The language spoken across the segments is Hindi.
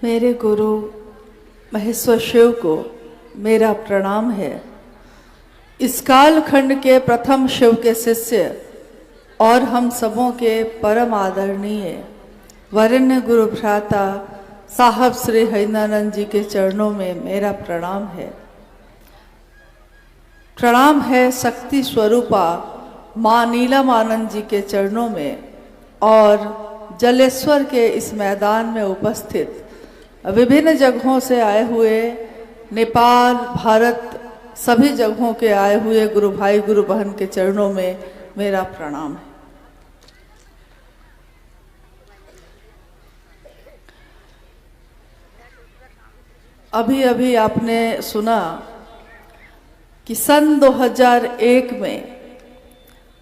मेरे गुरु महेश्वर शिव को मेरा प्रणाम है। इस कालखंड के प्रथम शिव के शिष्य और हम सबों के परम आदरणीय वरेण्य गुरु भ्राता साहब श्री हरिनानंद जी के चरणों में मेरा प्रणाम है। प्रणाम है शक्ति स्वरूपा माँ नीलम आनंद जी के चरणों में और जलेश्वर के इस मैदान में उपस्थित विभिन्न जगहों से आए हुए नेपाल, भारत सभी जगहों के आए हुए गुरु भाई गुरु बहन के चरणों में मेरा प्रणाम है। अभी अभी आपने सुना कि सन 2001 में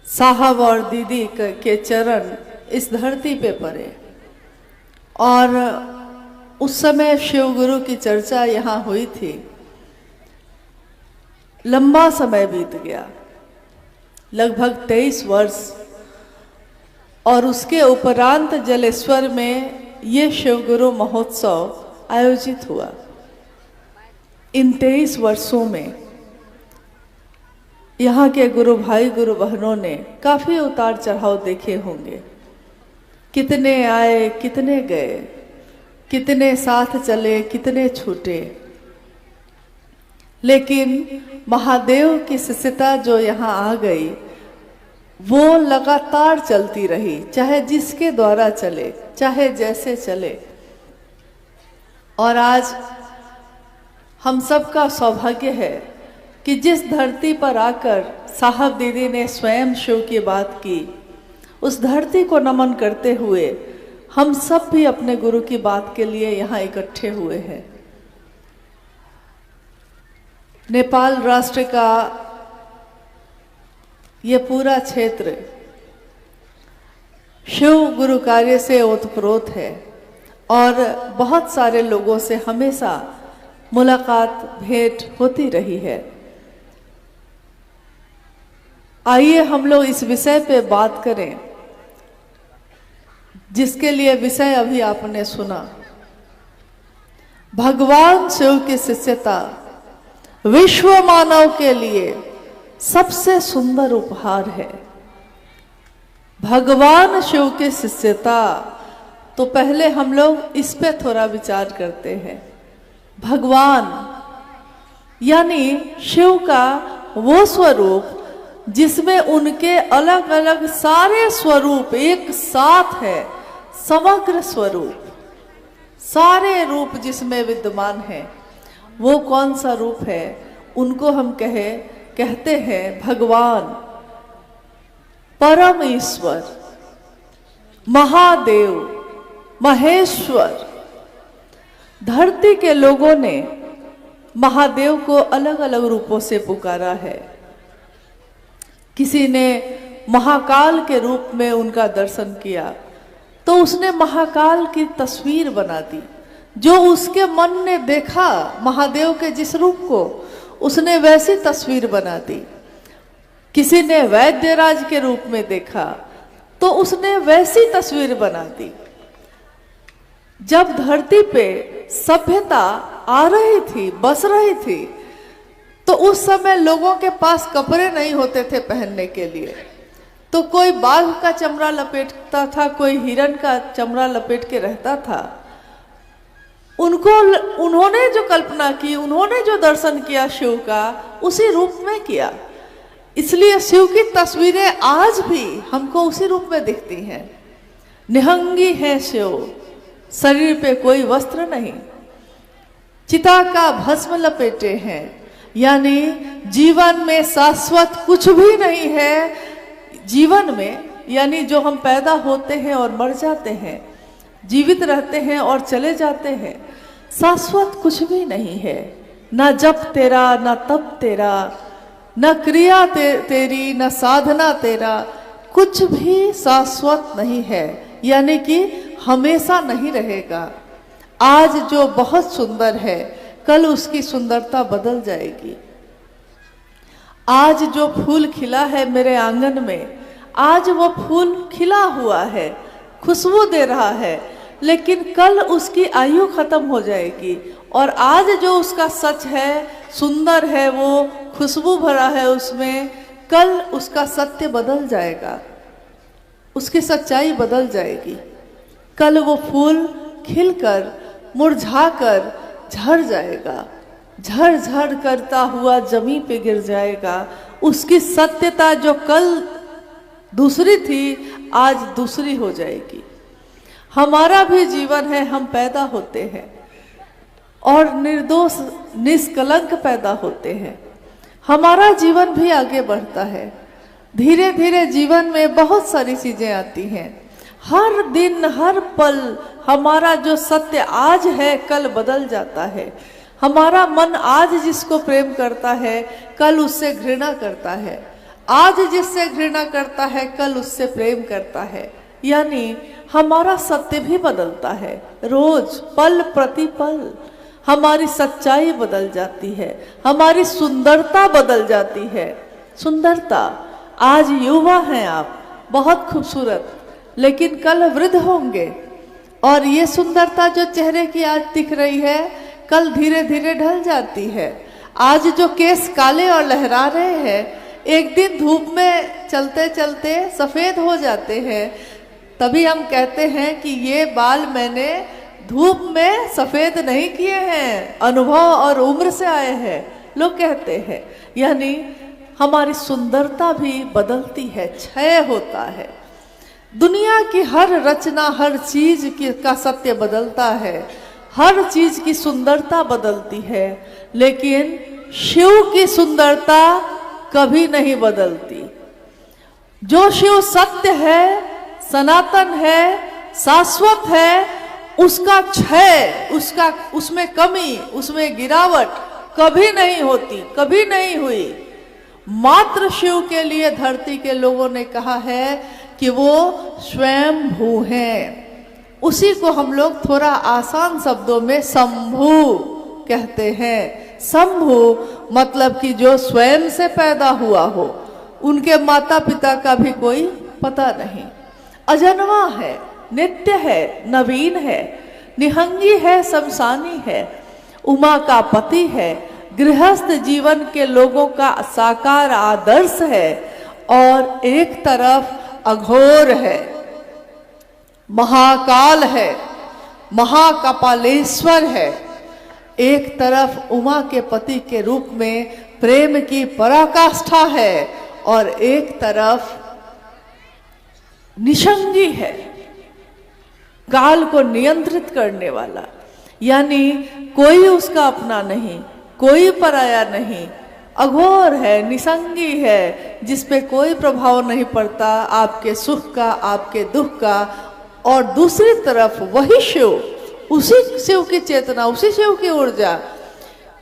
साहब और दीदी के चरण इस धरती पे पड़े और उस समय शिव गुरु की चर्चा यहाँ हुई थी। लंबा समय बीत गया, लगभग 23 वर्ष, और उसके उपरांत जलेश्वर में ये शिव गुरु महोत्सव आयोजित हुआ। इन 23 वर्षों में यहाँ के गुरु भाई गुरु बहनों ने काफी उतार चढ़ाव देखे होंगे। कितने आए, कितने गए, कितने साथ चले, कितने छूटे, लेकिन महादेव की शिष्यता जो यहाँ आ गई वो लगातार चलती रही, चाहे जिसके द्वारा चले, चाहे जैसे चले। और आज हम सबका सौभाग्य है कि जिस धरती पर आकर साहब दीदी ने स्वयं शिव की बात की, उस धरती को नमन करते हुए हम सब भी अपने गुरु की बात के लिए यहाँ इकट्ठे हुए हैं। नेपाल राष्ट्र का ये पूरा क्षेत्र शिव गुरु कार्य से ओतप्रोत है और बहुत सारे लोगों से हमेशा मुलाकात भेंट होती रही है। आइए हम लोग इस विषय पे बात करें जिसके लिए विषय अभी आपने सुना। भगवान शिव की शिष्यता विश्व मानव के लिए सबसे सुंदर उपहार है। भगवान शिव की शिष्यता, तो पहले हम लोग इस पे थोड़ा विचार करते हैं। भगवान यानी शिव का वो स्वरूप जिसमें उनके अलग अलग सारे स्वरूप एक साथ है, समग्र स्वरूप, सारे रूप जिसमें विद्यमान है। वो कौन सा रूप है? उनको हम कहते हैं भगवान, परम ईश्वर, महादेव, महेश्वर। धरती के लोगों ने महादेव को अलग अलग रूपों से पुकारा है। किसी ने महाकाल के रूप में उनका दर्शन किया तो उसने महाकाल की तस्वीर बना दी। जो उसके मन ने देखा महादेव के जिस रूप को, उसने वैसी तस्वीर बना दी। किसी ने वैद्यराज के रूप में देखा तो उसने वैसी तस्वीर बना दी। जब धरती पे सभ्यता आ रही थी, बस रही थी, तो उस समय लोगों के पास कपड़े नहीं होते थे पहनने के लिए। तो कोई बाघ का चमड़ा लपेटता था, कोई हिरण का चमड़ा लपेट के रहता था। उन्होंने जो कल्पना की, उन्होंने जो दर्शन किया शिव का, उसी रूप में किया। इसलिए शिव की तस्वीरें आज भी हमको उसी रूप में दिखती हैं। निहंगी है शिव, शरीर पे कोई वस्त्र नहीं, चिता का भस्म लपेटे हैं, यानी जीवन में शाश्वत कुछ भी नहीं है। जीवन में यानी जो हम पैदा होते हैं और मर जाते हैं, जीवित रहते हैं और चले जाते हैं, शाश्वत कुछ भी नहीं है। ना जप तेरा, ना तप तेरा, ना क्रिया तेरी, ना साधना तेरा, कुछ भी शाश्वत नहीं है, यानी कि हमेशा नहीं रहेगा। आज जो बहुत सुंदर है, कल उसकी सुंदरता बदल जाएगी। आज जो फूल खिला है मेरे आंगन में, आज वो फूल खिला हुआ है, खुशबू दे रहा है, लेकिन कल उसकी आयु खत्म हो जाएगी। और आज जो उसका सच है, सुंदर है, वो खुशबू भरा है उसमें, कल उसका सत्य बदल जाएगा, उसकी सच्चाई बदल जाएगी। कल वो फूल खिलकर मुरझाकर झड़ जाएगा, झड़ झड़ करता हुआ जमीन पे गिर जाएगा। उसकी सत्यता जो कल दूसरी थी, आज दूसरी हो जाएगी। हमारा भी जीवन है, हम पैदा होते हैं और निर्दोष निष्कलंक पैदा होते हैं। हमारा जीवन भी आगे बढ़ता है। धीरे धीरे जीवन में बहुत सारी चीजें आती हैं। हर दिन हर पल हमारा जो सत्य आज है, कल बदल जाता है। हमारा मन आज जिसको प्रेम करता है, कल उससे घृणा करता है। आज जिससे घृणा करता है, कल उससे प्रेम करता है। यानी हमारा सत्य भी बदलता है। रोज पल प्रति पल हमारी सच्चाई बदल जाती है, हमारी सुंदरता बदल जाती है। सुंदरता, आज युवा हैं आप, बहुत खूबसूरत, लेकिन कल वृद्ध होंगे और ये सुंदरता जो चेहरे की आज दिख रही है, कल धीरे धीरे ढल जाती है। आज जो केस काले और लहरा रहे हैं, एक दिन धूप में चलते चलते सफेद हो जाते हैं। तभी हम कहते हैं कि ये बाल मैंने धूप में सफेद नहीं किए हैं, अनुभव और उम्र से आए हैं, लोग कहते हैं। यानी हमारी सुंदरता भी बदलती है, क्षय होता है। दुनिया की हर रचना, हर चीज का सत्य बदलता है, हर चीज की सुंदरता बदलती है, लेकिन शिव की सुंदरता कभी नहीं बदलती। जो शिव सत्य है, सनातन है, शाश्वत है, उसका क्षय, उसमें कमी, उसमें गिरावट कभी नहीं होती, कभी नहीं हुई। मात्र शिव के लिए धरती के लोगों ने कहा है कि वो स्वयं भू हैं। उसी को हम लोग थोड़ा आसान शब्दों में शंभु कहते हैं। शंभु मतलब कि जो स्वयं से पैदा हुआ हो, उनके माता पिता का भी कोई पता नहीं, अजन्मा है, नित्य है, नवीन है, निहंगी है, शमशानी है, उमा का पति है, गृहस्थ जीवन के लोगों का साकार आदर्श है, और एक तरफ अघोर है, महाकाल है, महाकपालेश्वर है, एक तरफ उमा के पति के रूप में प्रेम की पराकाष्ठा है, और एक तरफ निशंगी है, काल को नियंत्रित करने वाला। यानी कोई उसका अपना नहीं, कोई पराया नहीं, अघोर है, निसंगी है, जिसपे कोई प्रभाव नहीं पड़ता आपके सुख का, आपके दुख का। और दूसरी तरफ वही शिव, उसी शिव की चेतना, उसी शिव की ऊर्जा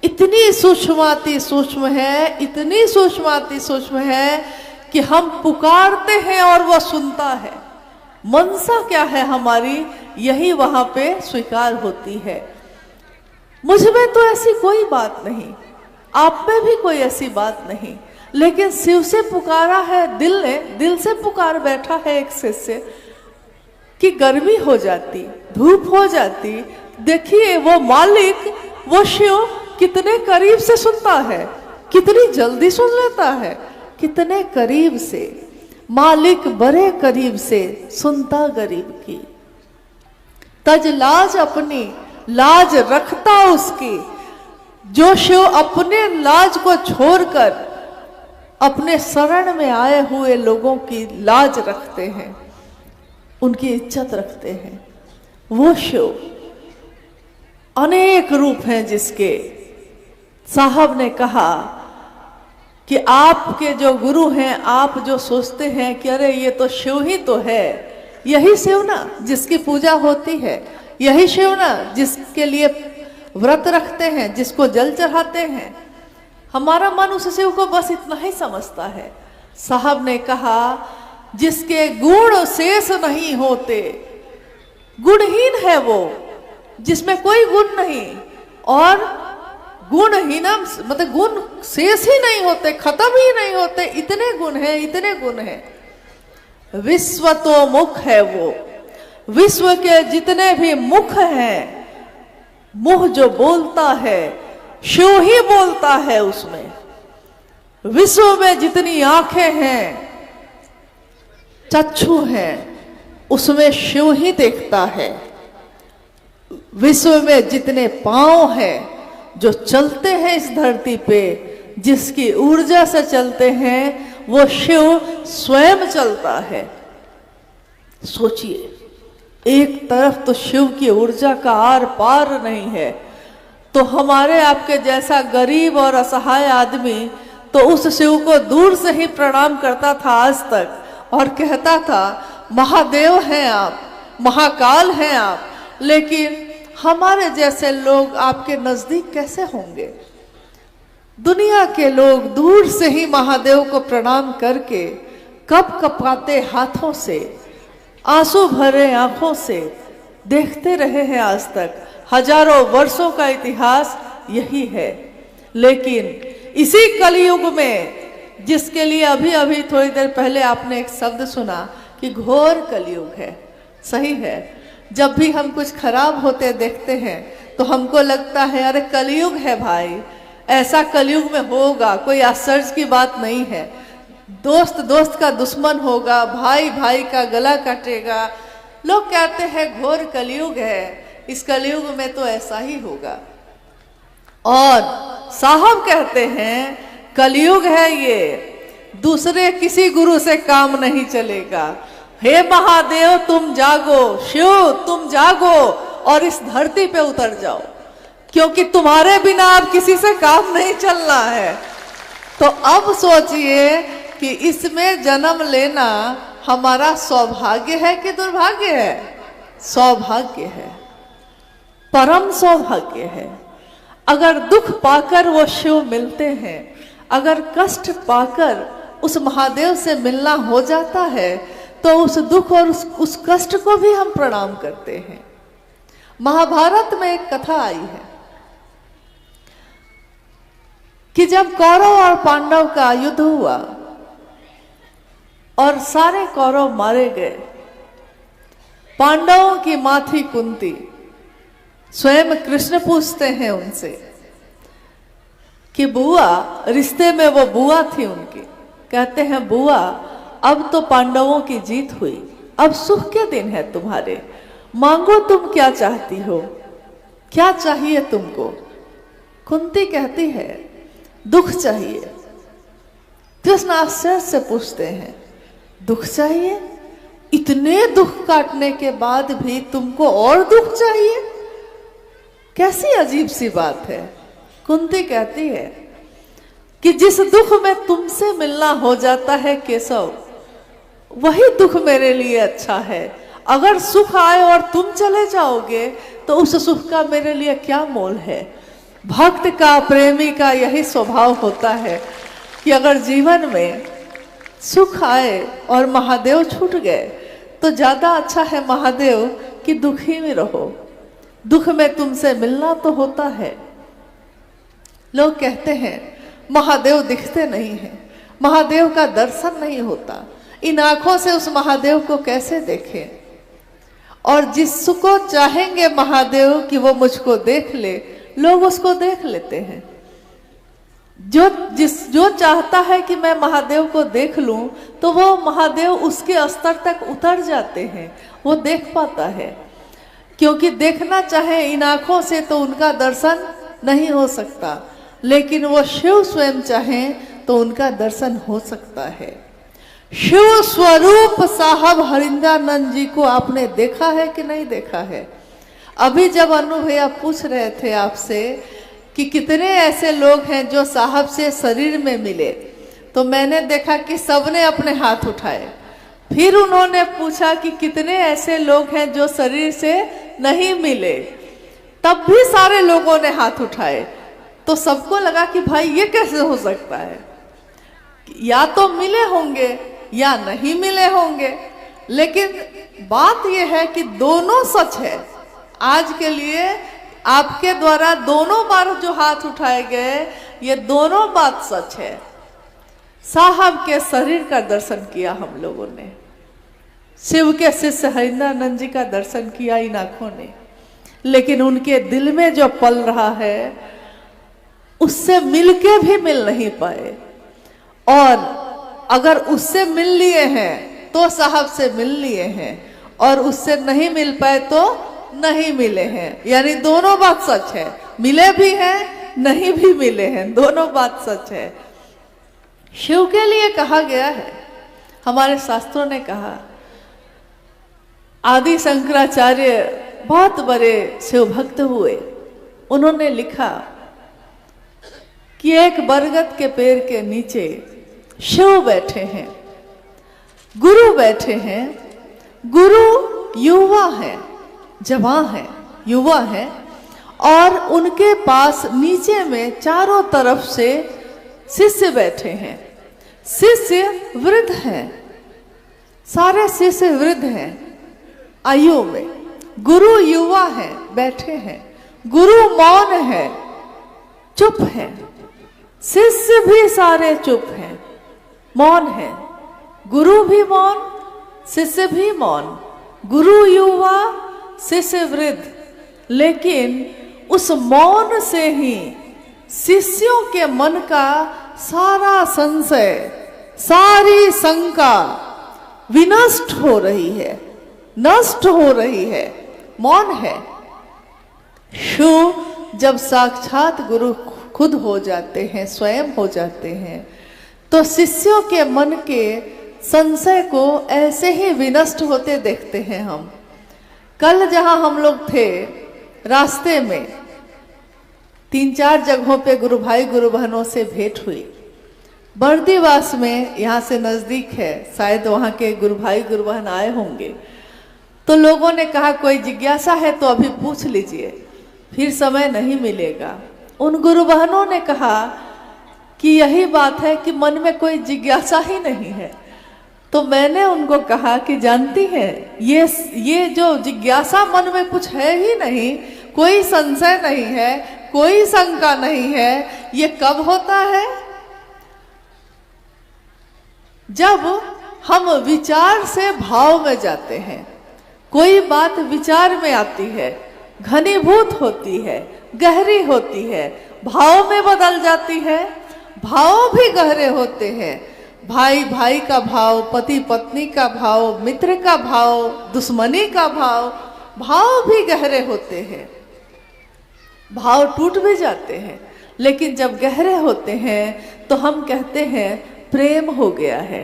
इतनी सूक्ष्माति सूक्ष्म है, इतनी सूक्ष्माति सूक्ष्म है कि हम पुकारते हैं और वह सुनता है। मनसा क्या है हमारी, यही वहां पे स्वीकार होती है। मुझ में तो ऐसी कोई बात नहीं, आप में भी कोई ऐसी बात नहीं, लेकिन शिव से पुकारा है दिल ने, दिल से पुकार बैठा है एक शिष्य कि गर्मी हो जाती, धूप हो जाती। देखिए वो मालिक, वो शिव कितने करीब से सुनता है, कितनी जल्दी सुन लेता है, कितने करीब से। मालिक बड़े करीब से सुनता गरीब की, तज लाज अपनी, लाज रखता उसकी। जो शिव अपने लाज को छोड़कर अपने शरण में आए हुए लोगों की लाज रखते हैं, उनकी इज्जत रखते हैं, वो शिव अनेक रूप हैं जिसके। साहब ने कहा कि आपके जो गुरु हैं, आप जो सोचते हैं कि अरे ये तो शिव ही तो है, यही शिव ना जिसकी पूजा होती है, यही शिव ना जिसके लिए व्रत रखते हैं, जिसको जल चढ़ाते हैं। हमारा मन उस शिव को बस इतना ही समझता है। साहब ने कहा जिसके गुण शेष नहीं होते, गुणहीन है वो, जिसमें कोई गुण नहीं, और गुणहीन मतलब गुण शेष ही नहीं होते, खत्म ही नहीं होते, इतने गुण हैं, इतने गुण हैं। विश्व तो मुख है वो, विश्व के जितने भी मुख हैं, मुंह जो बोलता है शिव ही बोलता है उसमें। विश्व में जितनी आंखें हैं, चक्षु हैं, उसमें शिव ही देखता है। विश्व में जितने पांव हैं जो चलते हैं इस धरती पे, जिसकी ऊर्जा से चलते हैं, वो शिव स्वयं चलता है। सोचिए, एक तरफ तो शिव की ऊर्जा का आर पार नहीं है, तो हमारे आपके जैसा गरीब और असहाय आदमी तो उस शिव को दूर से ही प्रणाम करता था आज तक, और कहता था महादेव हैं आप, महाकाल हैं आप। लेकिन हमारे जैसे लोग आपके नजदीक कैसे होंगे? दुनिया के लोग दूर से ही महादेव को प्रणाम करके कप कपाते हाथों से, आंसू भरे आंखों से देखते रहे हैं आज तक। हजारों वर्षों का इतिहास यही है। लेकिन इसी कलयुग में, जिसके लिए अभी अभी थोड़ी देर पहले आपने एक शब्द सुना कि घोर कलयुग है, सही है। जब भी हम कुछ खराब होते देखते हैं तो हमको लगता है अरे कलयुग है भाई, ऐसा कलयुग में होगा, कोई आश्चर्य की बात नहीं है। दोस्त दोस्त का दुश्मन होगा, भाई भाई का गला काटेगा। लोग कहते हैं घोर कलयुग है, इस कलयुग में तो ऐसा ही होगा। और साहब कहते हैं कलयुग है ये, दूसरे किसी गुरु से काम नहीं चलेगा। हे महादेव तुम जागो, शिव तुम जागो और इस धरती पे उतर जाओ, क्योंकि तुम्हारे बिना अब किसी से काम नहीं चलना है। तो अब सोचिए कि इसमें जन्म लेना हमारा सौभाग्य है कि दुर्भाग्य है? सौभाग्य है, परम सौभाग्य है। अगर दुख पाकर वो शिव मिलते हैं, अगर कष्ट पाकर उस महादेव से मिलना हो जाता है, तो उस दुख और उस कष्ट को भी हम प्रणाम करते हैं। महाभारत में एक कथा आई है कि जब कौरव और पांडव का युद्ध हुआ और सारे कौरव मारे गए, पांडवों की मां थी कुंती। स्वयं कृष्ण पूछते हैं उनसे कि बुआ, रिश्ते में वो बुआ थी उनकी, कहते हैं बुआ अब तो पांडवों की जीत हुई, अब सुख के दिन है तुम्हारे, मांगो तुम क्या चाहती हो, क्या चाहिए तुमको? कुंती कहती है दुख चाहिए। कृष्ण आश्चर्य से पूछते हैं दुख चाहिए? इतने दुख काटने के बाद भी तुमको और दुख चाहिए? कैसी अजीब सी बात है। कुंती कहती है कि जिस दुख में तुमसे मिलना हो जाता है केशव, वही दुख मेरे लिए अच्छा है। अगर सुख आए और तुम चले जाओगे तो उस सुख का मेरे लिए क्या मोल है? भक्त का, प्रेमी का यही स्वभाव होता है कि अगर जीवन में सुख आए और महादेव छूट गए तो ज्यादा अच्छा है महादेव कि दुखी में रहो। दुख में तुमसे मिलना तो होता है। लोग कहते हैं महादेव दिखते नहीं हैं, महादेव का दर्शन नहीं होता, इन आंखों से उस महादेव को कैसे देखें? और जिसको चाहेंगे महादेव कि वो मुझको देख ले, लोग उसको देख लेते हैं। जो चाहता है कि मैं महादेव को देख लूं, तो वो महादेव उसके स्तर तक उतर जाते हैं, वो देख पाता है। क्योंकि देखना चाहे इन आंखों से तो उनका दर्शन नहीं हो सकता, लेकिन वो शिव स्वयं चाहें तो उनका दर्शन हो सकता है। शिव स्वरूप साहब हरिंद्रानंद जी को आपने देखा है कि नहीं देखा है? अभी जब अनु भैया पूछ रहे थे आपसे कि कितने ऐसे लोग हैं जो साहब से शरीर में मिले, तो मैंने देखा कि सबने अपने हाथ उठाए। फिर उन्होंने पूछा कि कितने ऐसे लोग हैं जो शरीर से नहीं मिले, तब भी सारे लोगों ने हाथ उठाए। तो सबको लगा कि भाई ये कैसे हो सकता है, या तो मिले होंगे या नहीं मिले होंगे। लेकिन बात यह है कि दोनों सच है। आज के लिए आपके द्वारा दोनों बार जो हाथ उठाए गए, ये दोनों बात सच है। साहब के शरीर का दर्शन किया हम लोगों ने, शिव के शिष्य हरिंद्रानंद जी का दर्शन किया इन आंखों ने, लेकिन उनके दिल में जो पल रहा है उससे मिलके भी मिल नहीं पाए। और अगर उससे मिल लिए हैं तो साहब से मिल लिए हैं, और उससे नहीं मिल पाए तो नहीं मिले हैं। यानी दोनों बात सच है, मिले भी हैं नहीं भी मिले हैं, दोनों बात सच है। शिव के लिए कहा गया है, हमारे शास्त्रों ने कहा, आदि शंकराचार्य बहुत बड़े शिव भक्त हुए, उन्होंने लिखा कि एक बरगद के पेड़ के नीचे शिव बैठे हैं, गुरु बैठे हैं। गुरु युवा है, जवान है, युवा है, और उनके पास नीचे में चारों तरफ से शिष्य बैठे हैं। शिष्य वृद्ध हैं, सारे शिष्य वृद्ध हैं आयु में। गुरु युवा है, बैठे हैं। गुरु मौन है, चुप है। शिष्य भी सारे चुप हैं, मौन है। गुरु भी मौन, शिष्य भी मौन। गुरु युवा, शिष्य वृद्ध। लेकिन उस मौन से ही शिष्यों के मन का सारा संशय, सारी शंका विनष्ट हो रही है, नष्ट हो रही है। मौन है। शिव जब साक्षात गुरु खुद हो जाते हैं, स्वयं हो जाते हैं, तो शिष्यों के मन के संशय को ऐसे ही विनष्ट होते देखते हैं हम। कल जहां हम लोग थे, रास्ते में 3-4 जगहों पे गुरु भाई गुरु बहनों से भेंट हुई। बर्दीवास में, यहाँ से नजदीक है, शायद वहाँ के गुरु भाई गुरु बहन आए होंगे। तो लोगों ने कहा कोई जिज्ञासा है तो अभी पूछ लीजिए, फिर समय नहीं मिलेगा। उन गुरु बहनों ने कहा कि यही बात है कि मन में कोई जिज्ञासा ही नहीं है। तो मैंने उनको कहा कि जानती हैं, ये जो जिज्ञासा मन में कुछ है ही नहीं, कोई संशय नहीं है, कोई शंका नहीं है, ये कब होता है? जब हम विचार से भाव में जाते हैं। कोई बात विचार में आती है, घनीभूत होती है, गहरी होती है, भाव में बदल जाती है। भाव भी गहरे होते हैं। भाई भाई का भाव, पति पत्नी का भाव, मित्र का भाव, दुश्मनी का भाव, भाव भी गहरे होते हैं। भाव टूट भी जाते हैं, लेकिन जब गहरे होते हैं तो हम कहते हैं प्रेम हो गया है।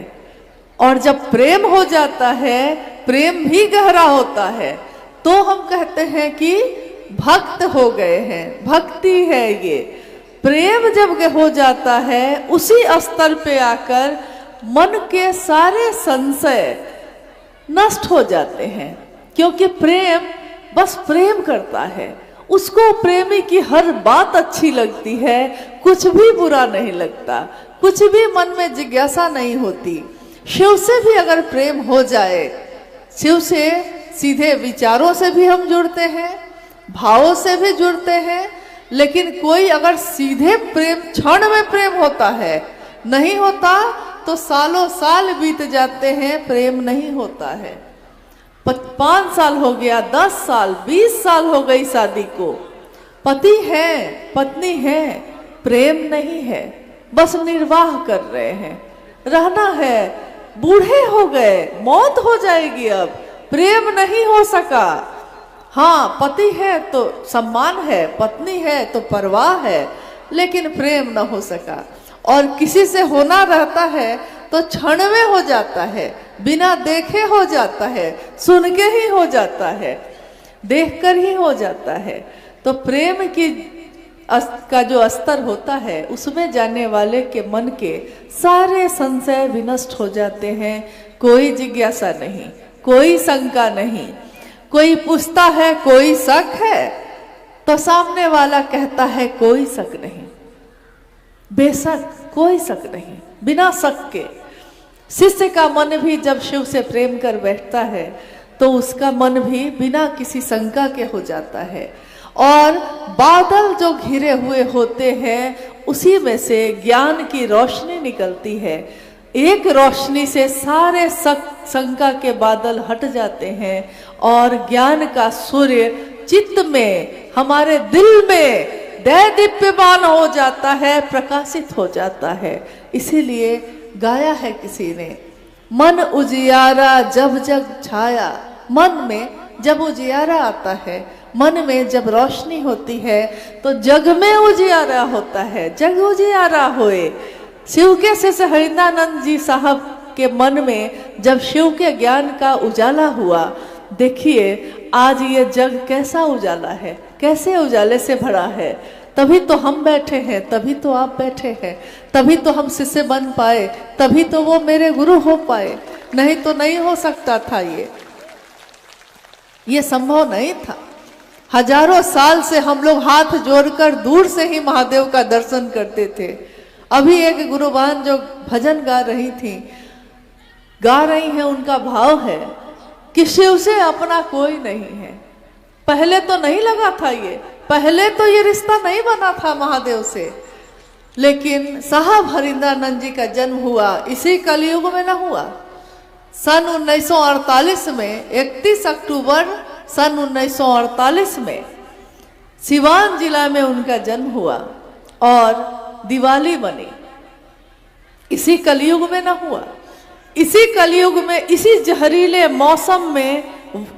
और जब प्रेम हो जाता है, प्रेम भी गहरा होता है, तो हम कहते हैं कि भक्त हो गए हैं, भक्ति है ये। प्रेम जब हो जाता है, उसी स्तर पे आकर मन के सारे संशय नष्ट हो जाते हैं। क्योंकि प्रेम बस प्रेम करता है, उसको प्रेमी की हर बात अच्छी लगती है, कुछ भी बुरा नहीं लगता, कुछ भी मन में जिज्ञासा नहीं होती। शिव से भी अगर प्रेम हो जाए, शिव से सीधे विचारों से भी हम जुड़ते हैं, भावों से भी जुड़ते हैं। लेकिन कोई अगर सीधे प्रेम, क्षण में प्रेम होता है, नहीं होता तो सालों साल बीत जाते हैं, प्रेम नहीं होता है। 5 साल हो गया, 10 साल, 20 साल हो गई शादी को, पति है, पत्नी है, प्रेम नहीं है, बस निर्वाह कर रहे हैं, रहना है। बूढ़े हो गए, मौत हो जाएगी, अब प्रेम नहीं हो सका। हाँ, पति है तो सम्मान है, पत्नी है तो परवाह है, लेकिन प्रेम न हो सका। और किसी से होना रहता है तो क्षण में हो जाता है, बिना देखे हो जाता है, सुन के ही हो जाता है, देखकर ही हो जाता है। तो प्रेम का जो स्तर होता है, उसमें जाने वाले के मन के सारे संशय विनष्ट हो जाते हैं। कोई जिज्ञासा नहीं, कोई शंका नहीं। कोई पूछता है कोई शक है, तो सामने वाला कहता है कोई शक नहीं, बेशक कोई शक नहीं, बिना शक के। शिष्य का मन भी जब शिव से प्रेम कर बैठता है, तो उसका मन भी बिना किसी शंका के हो जाता है। और बादल जो घिरे हुए होते हैं, उसी में से ज्ञान की रोशनी निकलती है। एक रोशनी से सारे शंका के बादल हट जाते हैं और ज्ञान का सूर्य चित्त में, हमारे दिल में दया दीप्यमान हो जाता है, प्रकाशित हो जाता है। इसीलिए गाया है किसी ने, मन उजियारा जब जग छाया। मन में जब उजियारा आता है, मन में जब रोशनी होती है, तो जग में उजियारा होता है। जग उजियारा होए। शिव के शिष्य हरिंदानंद जी साहब के मन में जब शिव के ज्ञान का उजाला हुआ, देखिए आज ये जग कैसा उजाला है, कैसे उजाले से भरा है। तभी तो हम बैठे हैं, तभी तो आप बैठे हैं, तभी तो हम शिष्य बन पाए, तभी तो वो मेरे गुरु हो पाए। नहीं तो नहीं हो सकता था, ये संभव नहीं था। हजारों साल से हम लोग हाथ जोड़कर दूर से ही महादेव का दर्शन करते थे। अभी एक गुरुबान जो भजन गा रही थी, गा रही हैं, उनका भाव है कि शिव से अपना कोई नहीं है। पहले तो नहीं लगा था ये, पहले तो ये रिश्ता नहीं बना था महादेव से। लेकिन साहब हरिंदानंद जी का जन्म हुआ इसी कलयुग में, न हुआ। सन 1948 में, 31 अक्टूबर सन 1948 में सिवान जिला में उनका जन्म हुआ और दिवाली बनी। इसी कलयुग में न हुआ। इसी कलयुग में, इसी जहरीले मौसम में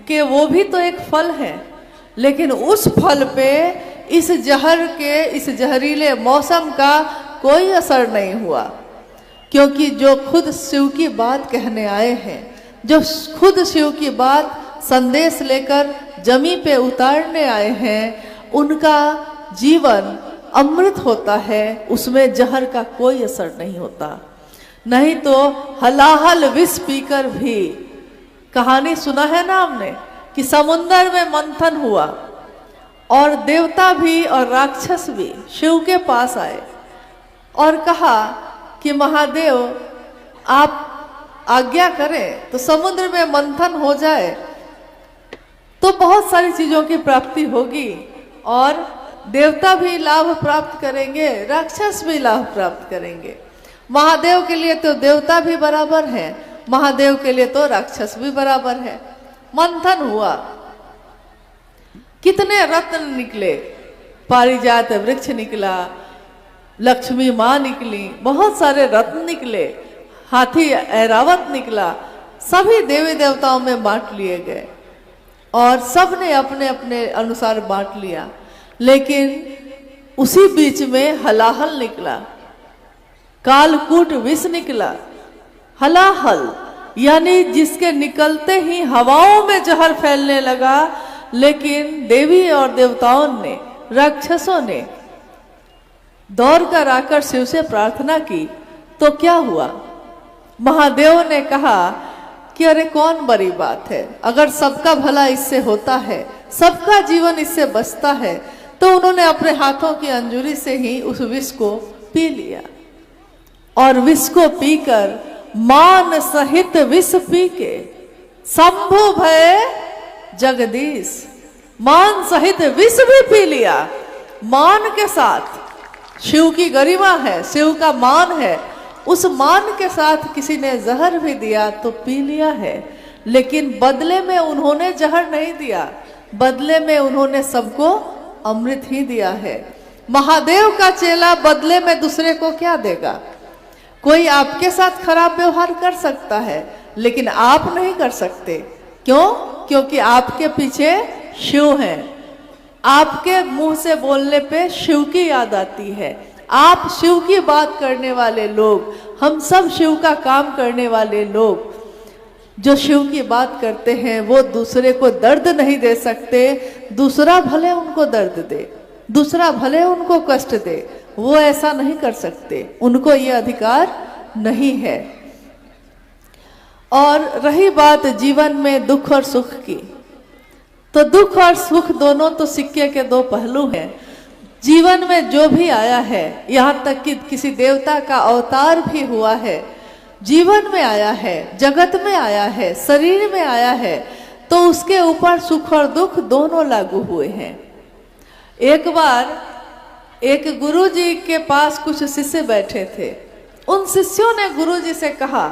के वो भी तो एक फल है, लेकिन उस फल पे इस जहर के, इस जहरीले मौसम का कोई असर नहीं हुआ। क्योंकि जो खुद शिव की बात कहने आए हैं, जो खुद शिव की बात संदेश लेकर जमी पे उतारने आए हैं, उनका जीवन अमृत होता है, उसमें जहर का कोई असर नहीं होता। नहीं तो हलाहल विष पीकर भी, कहानी सुना है ना हमने कि समुंदर में मंथन हुआ और देवता भी और राक्षस भी शिव के पास आए और कहा कि महादेव आप आज्ञा करें तो समुद्र में मंथन हो जाए तो बहुत सारी चीजों की प्राप्ति होगी और देवता भी लाभ प्राप्त करेंगे, राक्षस भी लाभ प्राप्त करेंगे। महादेव के लिए तो देवता भी बराबर है, महादेव के लिए तो राक्षस भी बराबर है। मंथन हुआ, कितने रत्न निकले, पारिजात वृक्ष निकला, लक्ष्मी माँ निकली, बहुत सारे रत्न निकले, हाथी ऐरावत निकला, सभी देवी देवताओं में बांट लिए गए और सब ने अपने अपने अनुसार बांट लिया। लेकिन उसी बीच में हलाहल निकला, कालकूट विष निकला। हलाहल यानी जिसके निकलते ही हवाओं में जहर फैलने लगा। लेकिन देवी और देवताओं ने, राक्षसों ने दौड़ कर आकर शिव से प्रार्थना की तो क्या हुआ? महादेव ने कहा कि अरे कौन बड़ी बात है, अगर सबका भला इससे होता है, सबका जीवन इससे बचता है, तो उन्होंने अपने हाथों की अंजुरी से ही उस विष को पी लिया और विष को पीकर मान सहित विष पी के शंभु भय जगदीश, मान सहित विष भी पी लिया। मान के साथ, शिव की गरिमा है, शिव का मान है, उस मान के साथ किसी ने जहर भी दिया तो पी लिया है। लेकिन बदले में उन्होंने जहर नहीं दिया, बदले में उन्होंने सबको अमृत ही दिया है। महादेव का चेला बदले में दूसरे को क्या देगा? कोई आपके साथ खराब व्यवहार कर सकता है, लेकिन आप नहीं कर सकते। क्यों? क्योंकि आपके पीछे शिव हैं। आपके मुंह से बोलने पे शिव की याद आती है। आप शिव की बात करने वाले लोग, हम सब शिव का काम करने वाले लोग जो शिव की बात करते हैं, वो दूसरे को दर्द नहीं दे सकते। दूसरा भले उनको दर्द दे, दूसरा भले उनको कष्ट दे, वो ऐसा नहीं कर सकते, उनको ये अधिकार नहीं है। और रही बात जीवन में दुख और सुख की, तो दुख और सुख दोनों तो सिक्के के दो पहलू हैं। जीवन में जो भी आया है, यहाँ तक कि किसी देवता का अवतार भी हुआ है, जीवन में आया है, जगत में आया है, शरीर में आया है, तो उसके ऊपर सुख और दुख दोनों लागू हुए हैं। एक बार एक गुरुजी के पास कुछ शिष्य बैठे थे, उन शिष्यों ने गुरुजी से कहा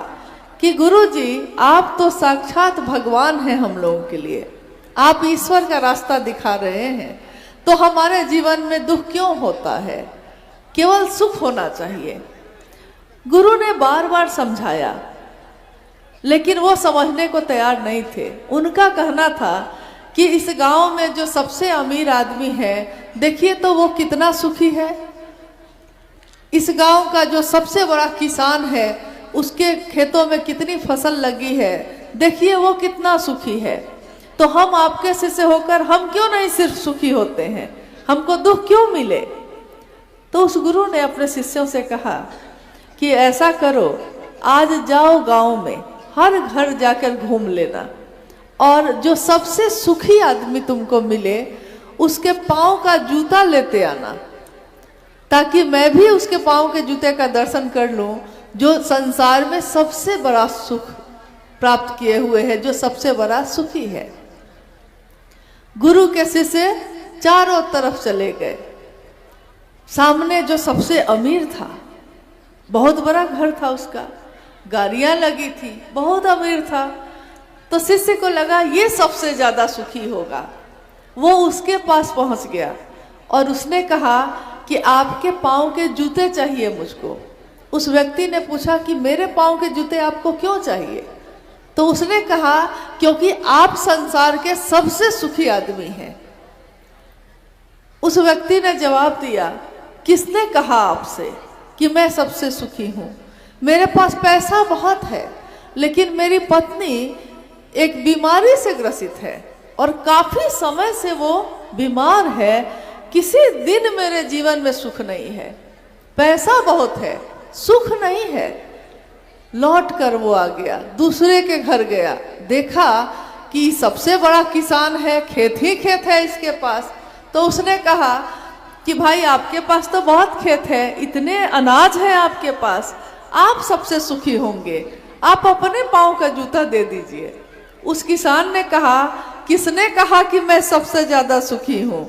कि गुरुजी आप तो साक्षात भगवान हैं हम लोगों के लिए, आप ईश्वर का रास्ता दिखा रहे हैं, तो हमारे जीवन में दुख क्यों होता है, केवल सुख होना चाहिए। गुरु ने बार बार समझाया, लेकिन वो समझने को तैयार नहीं थे। उनका कहना था कि इस गांव में जो सबसे अमीर आदमी है, देखिए तो वो कितना सुखी है। इस गांव का जो सबसे बड़ा किसान है, उसके खेतों में कितनी फसल लगी है, देखिए वो कितना सुखी है। तो हम आपके शिष्य होकर हम क्यों नहीं सिर्फ सुखी होते हैं, हमको दुख क्यों मिले। तो उस गुरु ने अपने शिष्यों से कहा कि ऐसा करो, आज जाओ गांव में, हर घर जाकर घूम लेना, और जो सबसे सुखी आदमी तुमको मिले उसके पाँव का जूता लेते आना, ताकि मैं भी उसके पाँव के जूते का दर्शन कर लूं, जो संसार में सबसे बड़ा सुख प्राप्त किए हुए है, जो सबसे बड़ा सुखी है। गुरु के शिष्य चारों तरफ चले गए। सामने जो सबसे अमीर था, बहुत बड़ा घर था उसका, गाड़ियां लगी थी, बहुत अमीर था, तो शिष्य को लगा ये सबसे ज्यादा सुखी होगा। वो उसके पास पहुंच गया और उसने कहा कि आपके पाँव के जूते चाहिए मुझको। उस व्यक्ति ने पूछा कि मेरे पाँव के जूते आपको क्यों चाहिए। तो उसने कहा क्योंकि आप संसार के सबसे सुखी आदमी हैं। उस व्यक्ति ने जवाब दिया, किसने कहा आपसे कि मैं सबसे सुखी हूँ, मेरे पास पैसा बहुत है, लेकिन मेरी पत्नी एक बीमारी से ग्रसित है और काफी समय से वो बीमार है, किसी दिन मेरे जीवन में सुख नहीं है, पैसा बहुत है, सुख नहीं है। लौट कर वो आ गया, दूसरे के घर गया, देखा कि सबसे बड़ा किसान है, खेत ही खेत है इसके पास। तो उसने कहा कि भाई आपके पास तो बहुत खेत है, इतने अनाज है आपके पास, आप सबसे सुखी होंगे, आप अपने पाँव का जूता दे दीजिए। उस किसान ने कहा, किसने कहा कि मैं सबसे ज्यादा सुखी हूँ,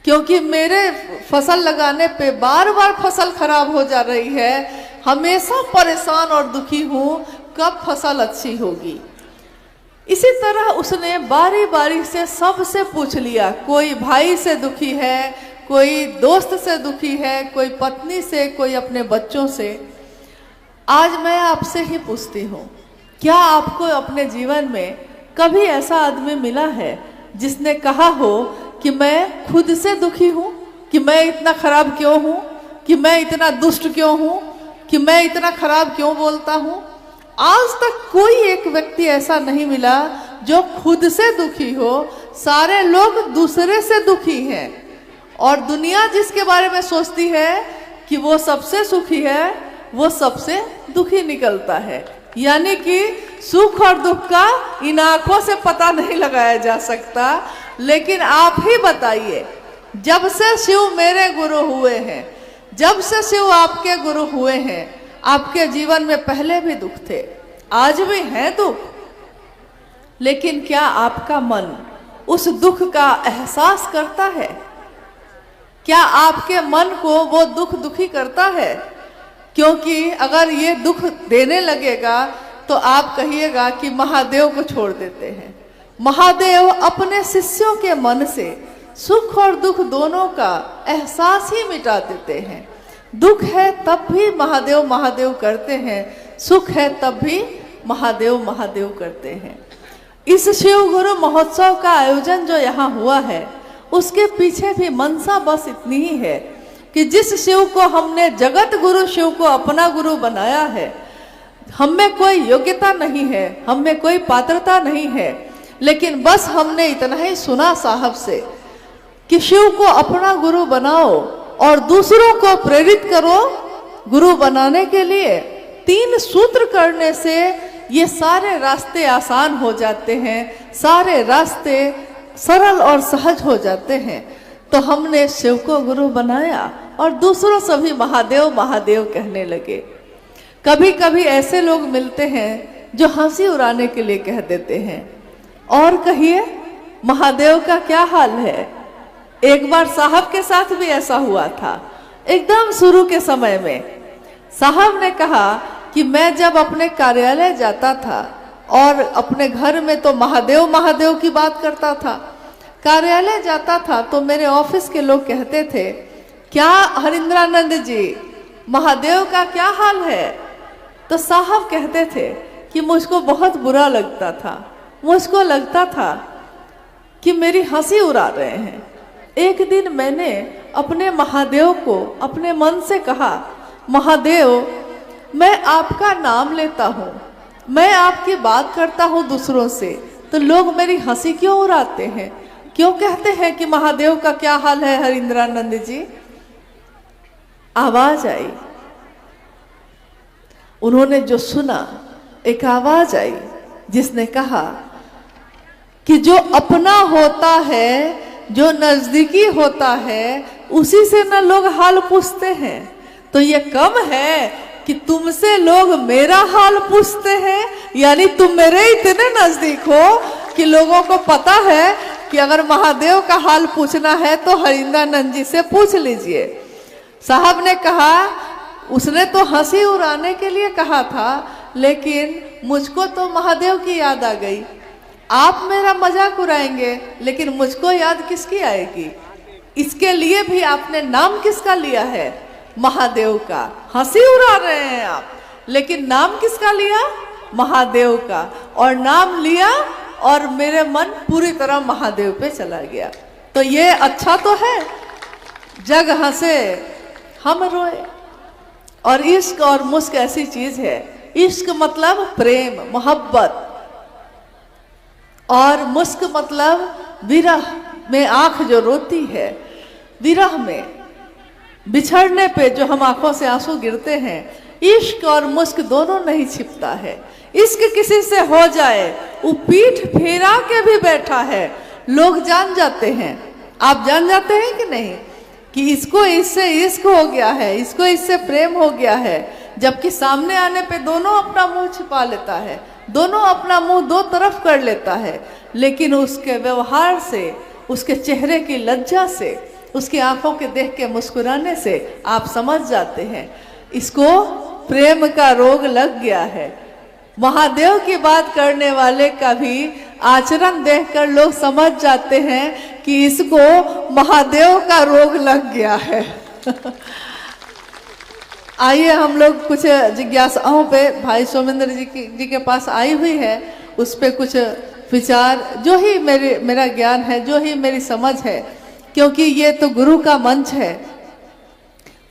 क्योंकि मेरे फसल लगाने पे बार बार फसल खराब हो जा रही है, हमेशा परेशान और दुखी हूँ, कब फसल अच्छी होगी। इसी तरह उसने बारी बारी से सबसे पूछ लिया, कोई भाई से दुखी है, कोई दोस्त से दुखी है, कोई पत्नी से, कोई अपने बच्चों से। आज मैं आपसे ही पूछती हूँ, क्या आपको अपने जीवन में कभी ऐसा आदमी मिला है जिसने कहा हो कि मैं खुद से दुखी हूँ, कि मैं इतना खराब क्यों हूँ, कि मैं इतना दुष्ट क्यों हूँ, कि मैं इतना खराब क्यों बोलता हूँ। आज तक कोई एक व्यक्ति ऐसा नहीं मिला जो खुद से दुखी हो। सारे लोग दूसरे से दुखी हैं, और दुनिया जिसके बारे में सोचती है कि वो सबसे सुखी है, वो सबसे दुखी निकलता है। यानी कि सुख और दुख का इन आंखों से पता नहीं लगाया जा सकता। लेकिन आप ही बताइए, जब से शिव मेरे गुरु हुए हैं, जब से शिव आपके गुरु हुए हैं, आपके जीवन में पहले भी दुख थे, आज भी है दुख, लेकिन क्या आपका मन उस दुख का एहसास करता है? क्या आपके मन को वो दुख दुखी करता है? क्योंकि अगर ये दुख देने लगेगा तो आप कहिएगा कि महादेव को छोड़ देते हैं। महादेव अपने शिष्यों के मन से सुख और दुख दोनों का एहसास ही मिटा देते हैं। दुख है तब भी महादेव महादेव करते हैं, सुख है तब भी महादेव महादेव करते हैं। इस शिव गुरु महोत्सव का आयोजन जो यहाँ हुआ है, उसके पीछे भी मनसा बस इतनी ही है कि जिस शिव को हमने जगत गुरु शिव को अपना गुरु बनाया है, हम में कोई योग्यता नहीं है, हम में कोई पात्रता नहीं है, लेकिन बस हमने इतना ही सुना साहब से कि शिव को अपना गुरु बनाओ और दूसरों को प्रेरित करो गुरु बनाने के लिए। 3 सूत्र करने से ये सारे रास्ते आसान हो जाते हैं, सारे रास्ते सरल और सहज हो जाते हैं। तो हमने शिव को गुरु बनाया और दूसरों सभी महादेव महादेव कहने लगे। कभी कभी ऐसे लोग मिलते हैं जो हंसी उड़ाने के लिए कह देते हैं, और कहिए महादेव का क्या हाल है। एक बार साहब के साथ भी ऐसा हुआ था, एकदम शुरू के समय में। साहब ने कहा कि मैं जब अपने कार्यालय जाता था और अपने घर में तो महादेव महादेव की बात करता था, कार्यालय जाता था तो मेरे ऑफिस के लोग कहते थे, क्या हरिंद्रानंद जी महादेव का क्या हाल है? तो साहब कहते थे कि मुझको बहुत बुरा लगता था, मुझको लगता था कि मेरी हंसी उड़ा रहे हैं। एक दिन मैंने अपने महादेव को अपने मन से कहा, महादेव मैं आपका नाम लेता हूँ, मैं आपकी बात करता हूँ दूसरों से, तो लोग मेरी हंसी क्यों उड़ाते हैं? क्यों कहते हैं कि महादेव का क्या हाल है हरिंद्रानंद जी? आवाज आई, उन्होंने जो सुना, एक आवाज आई जिसने कहा कि जो अपना होता है, जो नजदीकी होता है, उसी से न लोग हाल पूछते हैं, तो ये कम है कि तुमसे लोग मेरा हाल पूछते हैं। यानी तुम मेरे इतने नजदीक हो कि लोगों को पता है कि अगर महादेव का हाल पूछना है तो हरिंद्रानंद जी से पूछ लीजिए। साहब ने कहा, उसने तो हंसी उड़ाने के लिए कहा था, लेकिन मुझको तो महादेव की याद आ गई। आप मेरा मजाक उड़ाएंगे, लेकिन मुझको याद किसकी आएगी? इसके लिए भी आपने नाम किसका लिया है? महादेव का। हंसी उड़ा रहे हैं आप, लेकिन नाम किसका लिया? महादेव का। और नाम लिया और मेरे मन पूरी तरह महादेव पे चला गया। तो ये अच्छा तो है, जग हंसे हम रोए। और इश्क और मुस्क ऐसी चीज है, इश्क मतलब प्रेम मोहब्बत, और मुस्क मतलब विरह में आंख जो रोती है, विरह में बिछड़ने पे जो हम आंखों से आंसू गिरते हैं, इश्क और मुस्क दोनों नहीं छिपता है। इश्क किसी से हो जाए, वो पीठ फेरा के भी बैठा है, लोग जान जाते हैं। आप जान जाते हैं कि नहीं कि इसको इससे इश्क हो गया है, इसको इससे प्रेम हो गया है, जबकि सामने आने पे दोनों अपना मुंह छिपा लेता है, दोनों अपना मुंह दो तरफ कर लेता है, लेकिन उसके व्यवहार से, उसके चेहरे की लज्जा से, उसकी आंखों के देख के मुस्कुराने से आप समझ जाते हैं इसको प्रेम का रोग लग गया है। महादेव की बात करने वाले का भी आचरण देखकर लोग समझ जाते हैं कि इसको महादेव का रोग लग गया है। आइए हम लोग कुछ जिज्ञासाओं पे भाई सोमेंद्र जी के पास आई हुई है, उस पे कुछ विचार, जो ही मेरा ज्ञान है, जो ही मेरी समझ है, क्योंकि ये तो गुरु का मंच है।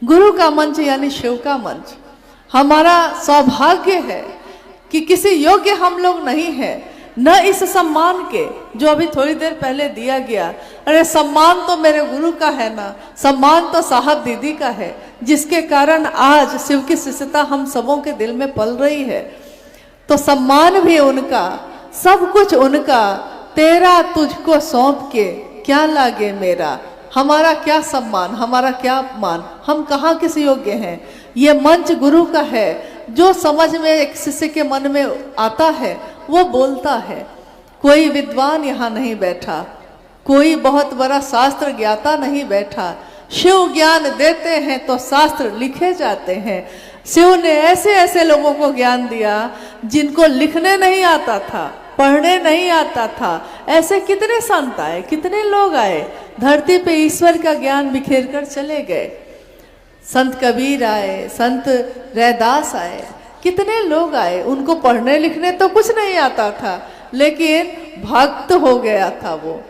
गुरु का मंच यानी शिव का मंच। हमारा सौभाग्य है कि किसी योग्य हम लोग नहीं है, न इस सम्मान के जो अभी थोड़ी देर पहले दिया गया। अरे सम्मान तो मेरे गुरु का है ना, सम्मान तो साहब दीदी का है, जिसके कारण आज शिव की शिष्यता हम सबों के दिल में पल रही है। तो सम्मान भी उनका, सब कुछ उनका। तेरा तुझको सौंप के क्या लागे मेरा, हमारा क्या सम्मान, हमारा क्या अपमान, हम कहाँ किस योग्य हैं। ये मंच गुरु का है, जो समझ में एक शिष्य के मन में आता है वो बोलता है। कोई विद्वान यहाँ नहीं बैठा, कोई बहुत बड़ा शास्त्र ज्ञाता नहीं बैठा। शिव ज्ञान देते हैं तो शास्त्र लिखे जाते हैं। शिव ने ऐसे ऐसे लोगों को ज्ञान दिया जिनको लिखने नहीं आता था, पढ़ने नहीं आता था। ऐसे कितने संत आए, कितने लोग आए, धरती पे ईश्वर का ज्ञान बिखेर कर चले गए। संत कबीर आए, संत रैदास आए, कितने लोग आए, उनको पढ़ने लिखने तो कुछ नहीं आता था, लेकिन भक्त हो गया था वो।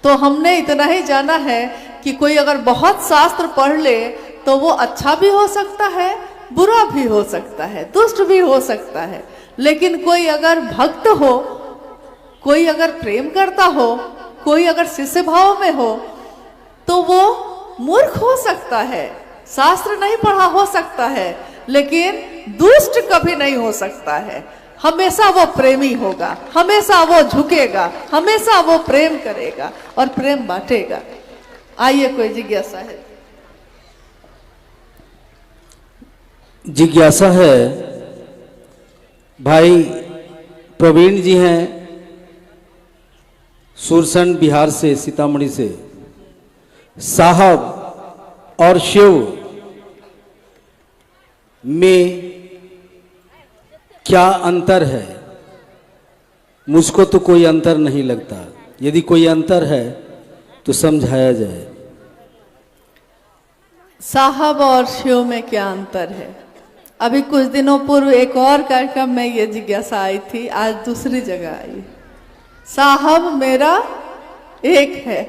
तो हमने इतना ही जाना है कि कोई अगर बहुत शास्त्र पढ़ ले तो वो अच्छा भी हो सकता है, बुरा भी हो सकता है, दुष्ट भी हो सकता है। लेकिन कोई अगर भक्त हो, कोई अगर प्रेम करता हो, कोई अगर शिष्य भाव में हो, तो वो मूर्ख हो सकता है, शास्त्र नहीं पढ़ा हो सकता है, लेकिन दुष्ट कभी नहीं हो सकता है। हमेशा वो प्रेमी होगा, हमेशा वो झुकेगा, हमेशा वो प्रेम करेगा और प्रेम बांटेगा। आइए कोई जिज्ञासा है? जिज्ञासा है, भाई प्रवीण जी हैं सुरसंड बिहार से, सीतामढ़ी से। साहब और शिव में क्या अंतर है? मुझको तो कोई अंतर नहीं लगता। यदि कोई अंतर है तो समझाया जाए। साहब और शिव में क्या अंतर है? अभी कुछ दिनों पूर्व एक और कार्यक्रम में ये जिज्ञासा आई थी, आज दूसरी जगह आई। साहब मेरा एक है।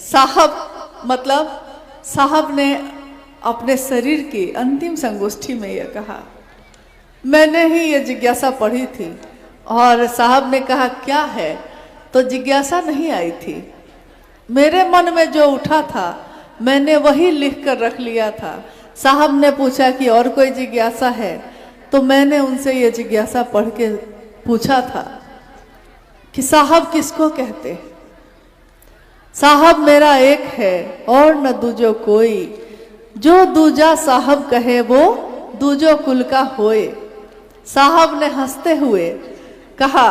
साहब मतलब साहब ने अपने शरीर की अंतिम संगोष्ठी में यह कहा। मैंने ही ये जिज्ञासा पढ़ी थी और साहब ने कहा क्या है, तो जिज्ञासा नहीं आई थी। मेरे मन में जो उठा था मैंने वही लिख कर रख लिया था। साहब ने पूछा कि और कोई जिज्ञासा है, तो मैंने उनसे ये जिज्ञासा पढ़ के पूछा था कि साहब किसको कहते हैं? साहब मेरा एक है और न दूजो कोई, जो दूजा साहब कहे वो दूजो कुल का होए। साहब ने हंसते हुए कहा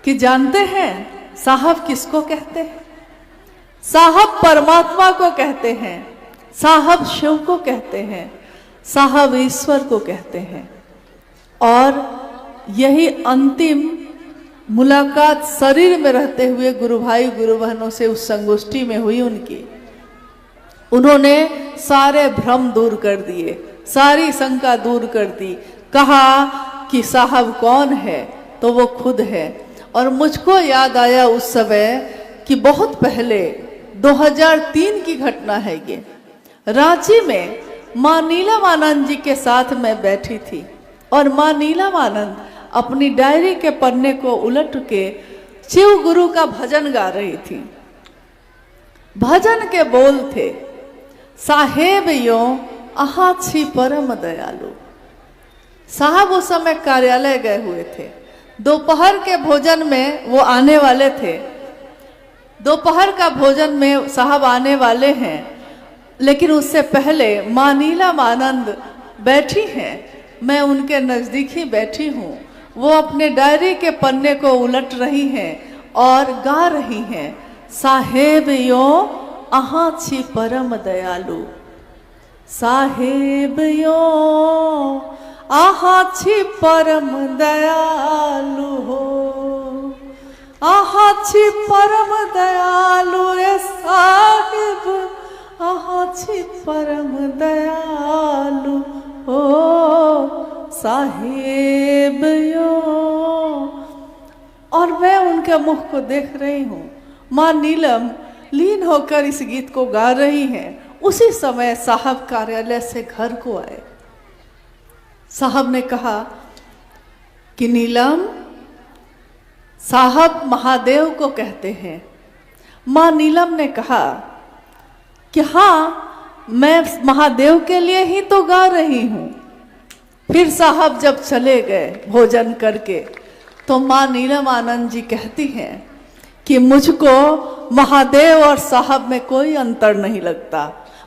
कि जानते हैं साहब किसको कहते हैं? साहब परमात्मा को कहते हैं, साहब शिव को कहते हैं, साहब ईश्वर को कहते हैं। और यही अंतिम मुलाकात शरीर में रहते हुए गुरु भाई गुरु बहनों से उस संगोष्ठी में हुई उनकी। उन्होंने सारे भ्रम दूर कर दिए, सारी शंका दूर कर दी। कहा कि साहब कौन है, तो वो खुद है। और मुझको याद आया उस समय कि बहुत पहले 2003 की घटना है ये। रांची में माँ नीलम आनंद जी के साथ मैं बैठी थी और माँ नीलम आनंद अपनी डायरी के पन्ने को उलट के शिव गुरु का भजन गा रही थी। भजन के बोल थे, साहेब यो आहा छी परम दयालु। साहब उस समय कार्यालय गए हुए थे। दोपहर के भोजन में वो आने वाले थे। दोपहर का भोजन में साहब आने वाले हैं, लेकिन उससे पहले माँ नीलम आनंद बैठी हैं। मैं उनके नज़दीक ही बैठी हूँ। वो अपने डायरी के पन्ने को उलट रही हैं और गा रही हैं, साहेब यो आहा छी परम दयालु। साहेब यो आहा छी परम दयालु हो, आहा छी परम दयालु रे साहेब, आहा छी परम दयालु हो साहेब यो। और मैं उनके मुख को देख रही हूँ। माँ नीलम लीन होकर इस गीत को गा रही हैं। उसी समय साहब कार्यालय से घर को आए। साहब ने कहा कि नीलम, साहब महादेव को कहते हैं। माँ नीलम ने कहा कि हाँ, मैं महादेव के लिए ही तो गा रही हूँ। फिर साहब जब चले गए भोजन करके, तो माँ नीलम आनंद जी कहती हैं कि मुझको महादेव और साहब में कोई अंतर नहीं लगता,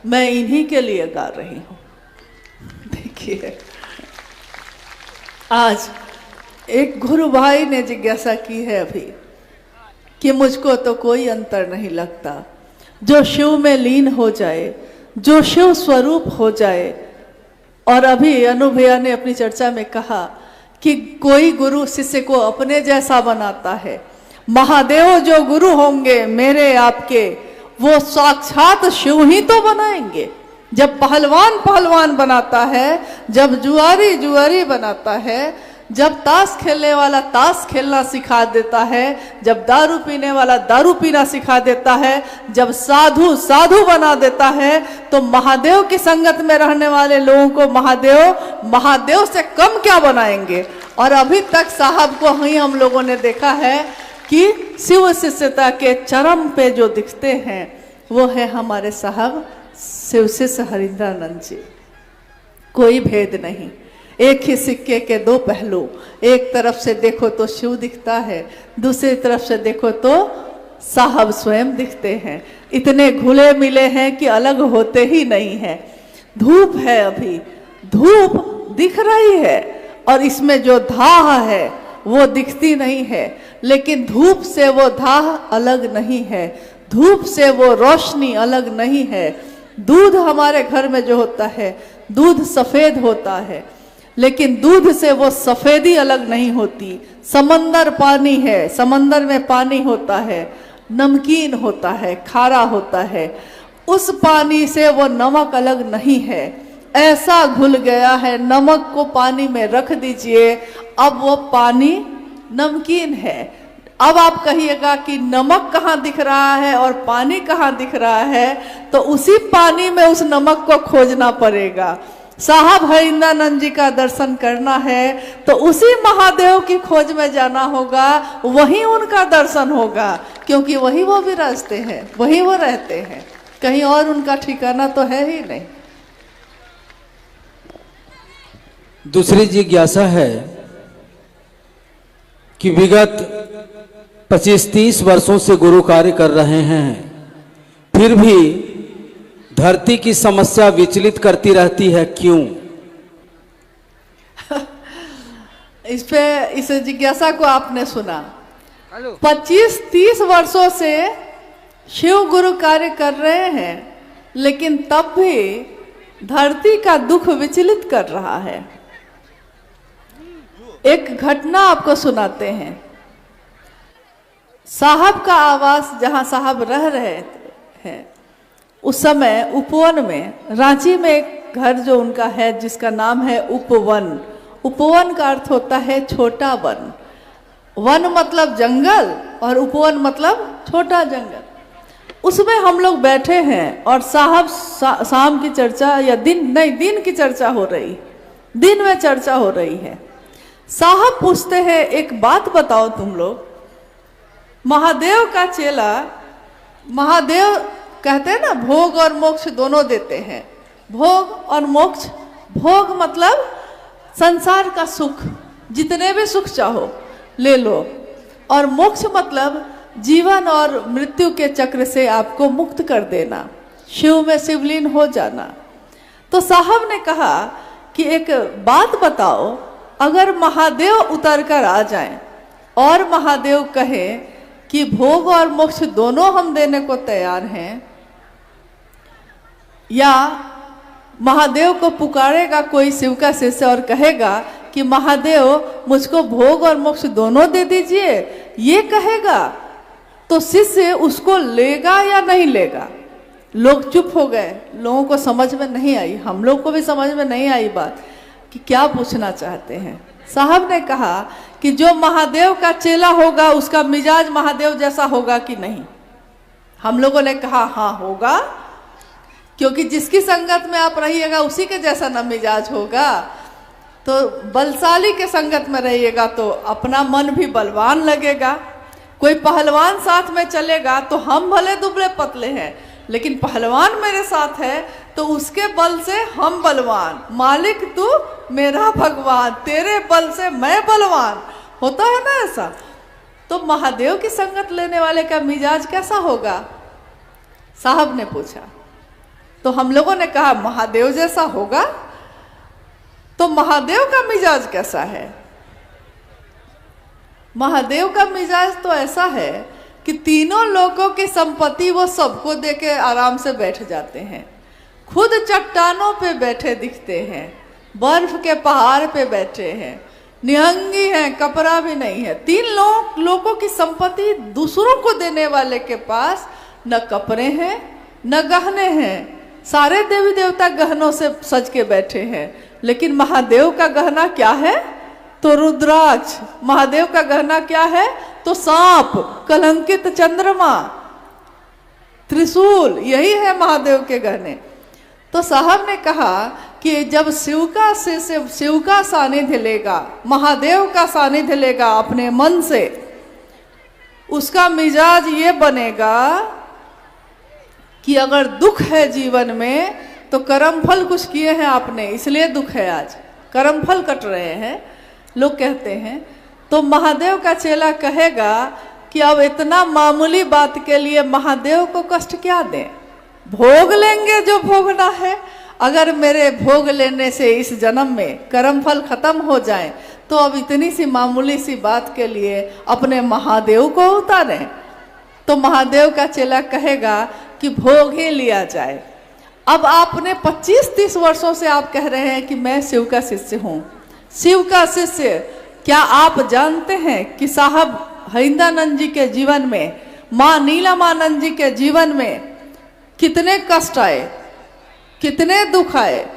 मैं इन्हीं के लिए गा रही हूँ। देखिए, आज एक गुरु भाई ने जिज्ञासा की है अभी कि मुझको तो कोई अंतर नहीं लगता। जो शिव में लीन हो जाए, जो शिव स्वरूप हो जाए। और अभी अनु भैया ने अपनी चर्चा में कहा कि कोई गुरु शिष्य को अपने जैसा बनाता है। महादेव जो गुरु होंगे मेरे आपके, वो साक्षात शिव ही तो बनाएंगे। जब पहलवान पहलवान बनाता है, जब जुआरी जुआरी बनाता है, जब ताश खेलने वाला ताश खेलना सिखा देता है, जब दारू पीने वाला दारू पीना सिखा देता है, जब साधु साधु बना देता है, तो महादेव की संगत में रहने वाले लोगों को महादेव से कम क्या बनाएंगे। और अभी तक साहब को ही हम लोगों ने देखा है कि शिव शिष्यता के चरम पे जो दिखते हैं वो है हमारे साहब शिव शिष्य हरिंद्रानंद जी। कोई भेद नहीं, एक ही सिक्के के दो पहलू। एक तरफ से देखो तो शिव दिखता है, दूसरी तरफ से देखो तो साहब स्वयं दिखते हैं। इतने घुले मिले हैं कि अलग होते ही नहीं है। धूप है, अभी धूप दिख रही है और इसमें जो धाह है वो दिखती नहीं है, लेकिन धूप से वो धाह अलग नहीं है, धूप से वो रोशनी अलग नहीं है। दूध हमारे घर में जो होता है, दूध सफेद होता है, लेकिन दूध से वो सफेदी अलग नहीं होती। समंदर पानी है, समंदर में पानी होता है, नमकीन होता है, खारा होता है, उस पानी से वो नमक अलग नहीं है। ऐसा घुल गया है, नमक को पानी में रख दीजिए, अब वो पानी नमकीन है। अब आप कहिएगा कि नमक कहाँ दिख रहा है और पानी कहाँ दिख रहा है, तो उसी पानी में उस नमक को खोजना पड़ेगा। साहब हरिंद्रानंद जी का दर्शन करना है तो उसी महादेव की खोज में जाना होगा, वहीं उनका दर्शन होगा, क्योंकि वही वो विराजते हैं, वही वो रहते हैं, कहीं और उनका ठिकाना तो है ही नहीं। दूसरी जिज्ञासा है कि विगत 25-30 वर्षों से गुरु कार्य कर रहे हैं, फिर भी धरती की समस्या विचलित करती रहती है, क्यों? इस जिज्ञासा को आपने सुना। 25-30 वर्षों से शिव गुरु कार्य कर रहे हैं, लेकिन तब भी धरती का दुख विचलित कर रहा है। एक घटना आपको सुनाते हैं। साहब का आवास जहां साहब रह रहे हैं, उस समय उपवन में, रांची में एक घर जो उनका है जिसका नाम है उपवन। उपवन का अर्थ होता है छोटा वन। वन मतलब जंगल और उपवन मतलब छोटा जंगल। उसमें हम लोग बैठे हैं और साहब शाम की चर्चा या दिन की चर्चा हो रही, दिन में चर्चा हो रही है। साहब पूछते हैं, एक बात बताओ तुम लोग, महादेव का चेला, महादेव कहते हैं ना भोग और मोक्ष दोनों देते हैं। भोग और मोक्ष, भोग मतलब संसार का सुख, जितने भी सुख चाहो ले लो, और मोक्ष मतलब जीवन और मृत्यु के चक्र से आपको मुक्त कर देना, शिव में शिवलीन हो जाना। तो साहब ने कहा कि एक बात बताओ, अगर महादेव उतर कर आ जाएं और महादेव कहे कि भोग और मोक्ष दोनों हम देने को तैयार हैं, या महादेव को पुकारेगा कोई शिव का शिष्य और कहेगा कि महादेव मुझको भोग और मोक्ष दोनों दे दीजिए, ये कहेगा, तो शिष्य उसको लेगा या नहीं लेगा? लोग चुप हो गए, लोगों को समझ में नहीं आई, हम लोग को भी समझ में नहीं आई बात कि क्या पूछना चाहते हैं। साहब ने कहा कि जो महादेव का चेला होगा उसका मिजाज महादेव जैसा होगा कि नहीं? हम लोगों ने कहा हाँ होगा, क्योंकि जिसकी संगत में आप रहिएगा उसी के जैसा ना मिजाज होगा। तो बलशाली के संगत में रहिएगा तो अपना मन भी बलवान लगेगा। कोई पहलवान साथ में चलेगा तो हम भले दुबले पतले हैं, लेकिन पहलवान मेरे साथ है तो उसके बल से हम बलवान, मालिक तू मेरा भगवान, तेरे बल से मैं बलवान, होता है ना ऐसा। तो महादेव की संगत लेने वाले का मिजाज कैसा होगा? साहब ने पूछा। तो हम लोगों ने कहा महादेव जैसा होगा। तो महादेव का मिजाज कैसा है? महादेव का मिजाज तो ऐसा है कि तीनों लोगों की संपत्ति वो सबको देके आराम से बैठ जाते हैं। खुद चट्टानों पे बैठे दिखते हैं, बर्फ के पहाड़ पे बैठे हैं, निहंगी हैं, कपड़ा भी नहीं है। तीन लोगों की संपत्ति दूसरों को देने वाले के पास न कपड़े हैं न गहने हैं। सारे देवी देवता गहनों से सज के बैठे हैं, लेकिन महादेव का गहना क्या है? तो रुद्राक्ष। महादेव का गहना क्या है? तो सांप, कलंकित चंद्रमा, त्रिशूल, यही है महादेव के गहने। तो साहब ने कहा कि जब शिव का सानिध्य लेगा, महादेव का सानिध्य लेगा अपने मन से, उसका मिजाज ये बनेगा कि अगर दुख है जीवन में तो कर्म फल कुछ किए हैं आपने, इसलिए दुख है, आज कर्म फल कट रहे हैं, लोग कहते हैं। तो महादेव का चेला कहेगा कि अब इतना मामूली बात के लिए महादेव को कष्ट क्या दें, भोग लेंगे जो भोगना है। अगर मेरे भोग लेने से इस जन्म में कर्म फल खत्म हो जाए तो अब इतनी सी मामूली सी बात के लिए अपने महादेव को उतारें। तो महादेव का चेला कहेगा कि भोग ही लिया जाए। अब आपने 25-30 वर्षों से आप कह रहे हैं कि मैं शिव का शिष्य हूं। शिव का शिष्य, क्या आप जानते हैं कि साहब हरिंदानंद जी के जीवन में, माँ नीलमानंद जी के जीवन में कितने कष्ट आए, कितने दुख आए।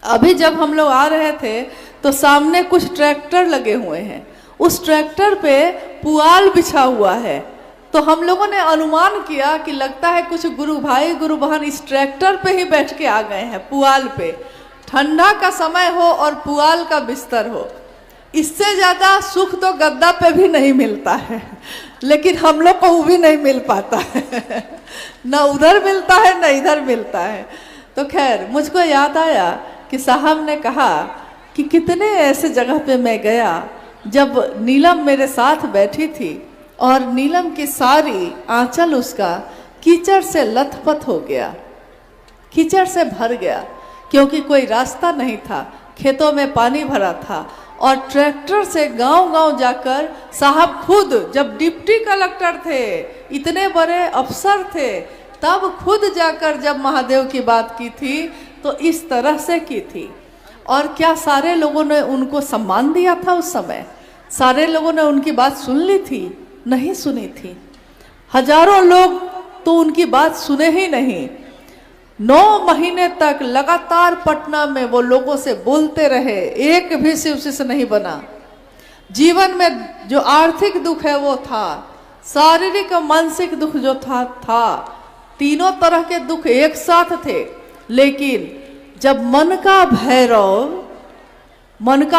अभी जब हम लोग आ रहे थे तो सामने कुछ ट्रैक्टर लगे हुए हैं, उस ट्रैक्टर पे पुआल बिछा हुआ है। तो हम लोगों ने अनुमान किया कि लगता है कुछ गुरु भाई गुरु बहन इस ट्रैक्टर पे ही बैठ के आ गए हैं, पुआल पे। ठंडा का समय हो और पुआल का बिस्तर हो, इससे ज्यादा सुख तो गद्दा पे भी नहीं मिलता है, लेकिन हम लोग को वो भी नहीं मिल पाता है। न उधर मिलता है न इधर मिलता है। तो खैर मुझको याद आया कि साहब ने कहा कि कितने ऐसे जगह पे मैं गया जब नीलम मेरे साथ बैठी थी और नीलम की सारी आंचल उसका कीचड़ से लथपथ हो गया, कीचड़ से भर गया, क्योंकि कोई रास्ता नहीं था, खेतों में पानी भरा था। और ट्रैक्टर से गांव-गांव जाकर साहब खुद, जब डिप्टी कलेक्टर थे, इतने बड़े अफसर थे, तब खुद जाकर जब महादेव की बात की थी तो इस तरह से की थी। और क्या सारे लोगों ने उनको सम्मान दिया था उस समय? सारे लोगों ने उनकी बात सुन ली थी? नहीं सुनी थी। हजारों लोग तो उनकी बात सुने ही नहीं। 9 महीने तक लगातार पटना में वो लोगों से बोलते रहे, एक भी शिव शिष्य नहीं बना। जीवन में जो आर्थिक दुख है वो था, शारीरिक और मानसिक दुख जो था, तीनों तरह के दुख एक साथ थे। लेकिन जब मन का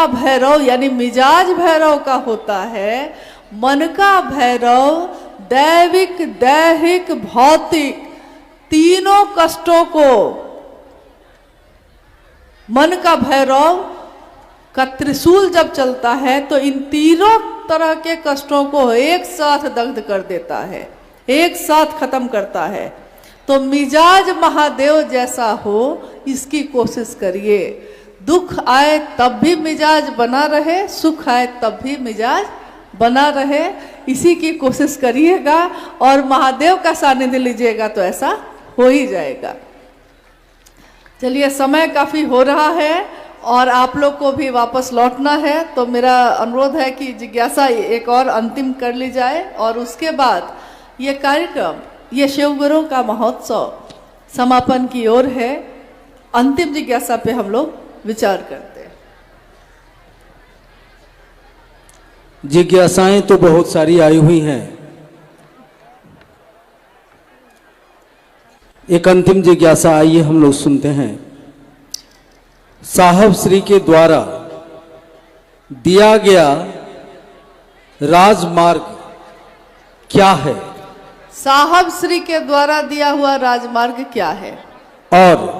भैरव यानी मिजाज भैरव का होता है, मन का भैरव दैविक, दैहिक, भौतिक तीनों कष्टों को, मन का भैरव का त्रिशूल जब चलता है तो इन तीनों तरह के कष्टों को एक साथ दग्ध कर देता है, एक साथ खत्म करता है। तो मिजाज महादेव जैसा हो, इसकी कोशिश करिए। दुख आए तब भी मिजाज बना रहे, सुख आए तब भी मिजाज बना रहे, इसी की कोशिश करिएगा और महादेव का सानिध्य लीजिएगा तो ऐसा हो ही जाएगा। चलिए, समय काफी हो रहा है और आप लोग को भी वापस लौटना है, तो मेरा अनुरोध है कि जिज्ञासा एक और अंतिम कर ली जाए और उसके बाद ये कार्यक्रम, ये शिवगुरु का महोत्सव समापन की ओर है। अंतिम जिज्ञासा पे हम लोग विचार करते हैं। जिज्ञासाएं तो बहुत सारी आई हुई हैं। एक अंतिम जिज्ञासा आइए हम लोग सुनते हैं। साहब श्री के द्वारा दिया गया राजमार्ग क्या है? साहब श्री के द्वारा दिया हुआ राजमार्ग क्या है और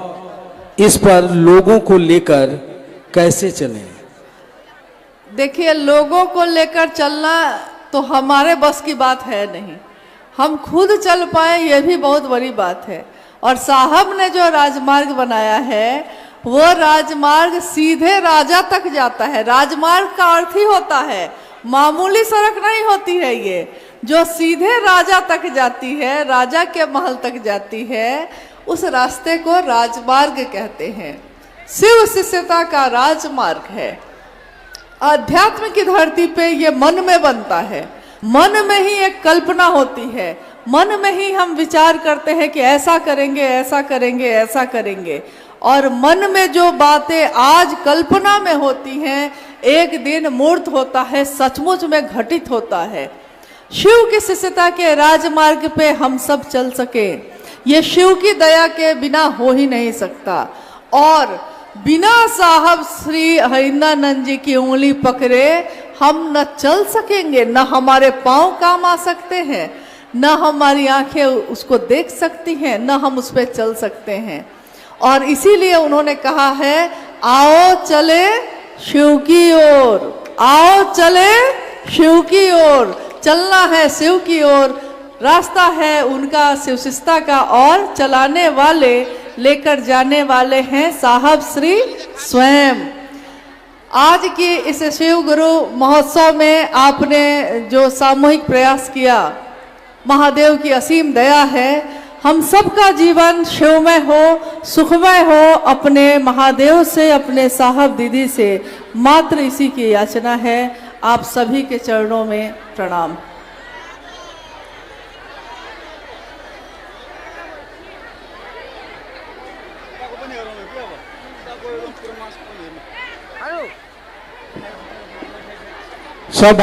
इस पर लोगों को लेकर कैसे चलें? देखिए, लोगों को लेकर चलना तो हमारे बस की बात है नहीं। हम खुद चल पाए ये भी बहुत बड़ी बात है। और साहब ने जो राजमार्ग बनाया है वो राजमार्ग सीधे राजा तक जाता है। राजमार्ग का अर्थ ही होता है, मामूली सड़क नहीं होती है ये, जो सीधे राजा तक जाती है, राजा के महल तक जाती है, उस रास्ते को राजमार्ग कहते हैं। शिव शिष्यता का राजमार्ग है। अध्यात्म की धरती पे ये मन में बनता है, मन में ही एक कल्पना होती है, मन में ही हम विचार करते हैं कि ऐसा करेंगे, ऐसा करेंगे, ऐसा करेंगे। और मन में जो बातें आज कल्पना में होती हैं, एक दिन मूर्त होता है, सचमुच में घटित होता है। शिव की शिष्यता के राजमार्ग पे हम सब चल सके, ये शिव की दया के बिना हो ही नहीं सकता। और बिना साहब श्री हरिंदानंद जी की उंगली पकड़े हम न चल सकेंगे, न हमारे पांव काम आ सकते हैं, न हमारी आंखें उसको देख सकती हैं, न हम उस पर चल सकते हैं। और इसीलिए उन्होंने कहा है, आओ चले शिव की ओर, आओ चले शिव की ओर। चलना है शिव की ओर, रास्ता है उनका शिवशिष्यता का, और चलाने वाले, लेकर जाने वाले हैं साहब श्री स्वयं। आज की इस शिव गुरु महोत्सव में आपने जो सामूहिक प्रयास किया, महादेव की असीम दया है। हम सबका जीवन शिवमय हो, सुखमय हो, अपने महादेव से, अपने साहब दीदी से मात्र इसी की याचना है। आप सभी के चरणों में प्रणाम। सब